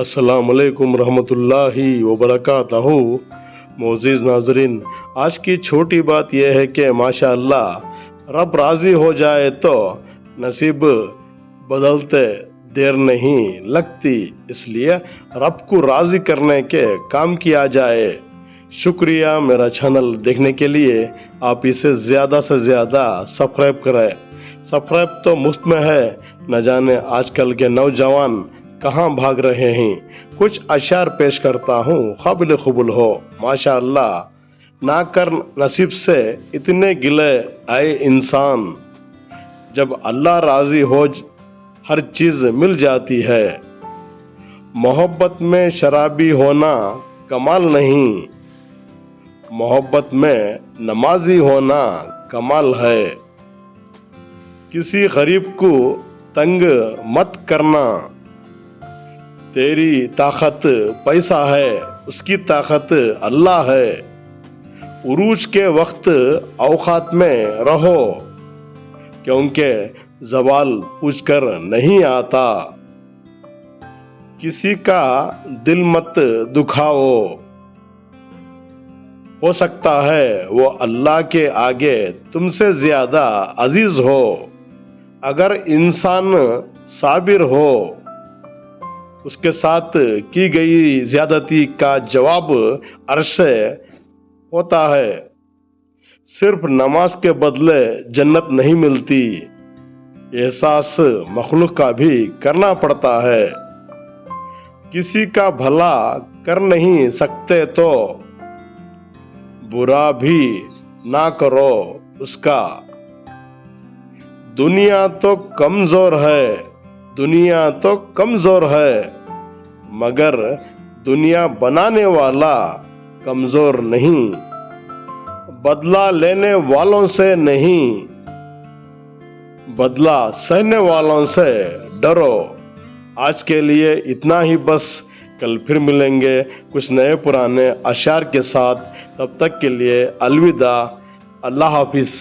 अस्सलामुअलैकुम रहमतुल्लाहि वबरकातहू। मोअज़्ज़िज़ नाज़रीन, आज की छोटी बात यह है कि माशाअल्लाह रब राज़ी हो जाए तो नसीब बदलते देर नहीं लगती, इसलिए रब को राज़ी करने के काम किया जाए। शुक्रिया मेरा चैनल देखने के लिए। आप इसे ज़्यादा से ज़्यादा सब्सक्राइब करें। सब्सक्राइब तो मुफ्त में है, न जाने आजकल के नौजवान कहाँ भाग रहे हैं। कुछ अशार पेश करता हूँ, काबिल कबूल हो। माशाअल्लाह ना कर नसीब से इतने गिले आए इंसान, जब अल्लाह राज़ी हो हर चीज़ मिल जाती है। मोहब्बत में शराबी होना कमाल नहीं, मोहब्बत में नमाजी होना कमाल है। किसी गरीब को तंग मत करना, तेरी ताकत पैसा है, उसकी ताकत अल्लाह है। उरूज के वक्त औकात में रहो, क्योंकि ज़वाल पूछकर नहीं आता। किसी का दिल मत दुखाओ, हो सकता है वो अल्लाह के आगे तुमसे ज़्यादा अजीज हो। अगर इंसान साबिर हो, उसके साथ की गई ज्यादती का जवाब अर्श से होता है। सिर्फ नमाज के बदले जन्नत नहीं मिलती, एहसास मखलूक का भी करना पड़ता है। किसी का भला कर नहीं सकते तो बुरा भी ना करो उसका। दुनिया तो कमजोर है, दुनिया तो कमजोर है, मगर दुनिया बनाने वाला कमजोर नहीं। बदला लेने वालों से नहीं, बदला सहने वालों से डरो। आज के लिए इतना ही बस। कल फिर मिलेंगे कुछ नए पुराने अशार के साथ। तब तक के लिए अलविदा, अल्लाह हाफिज़।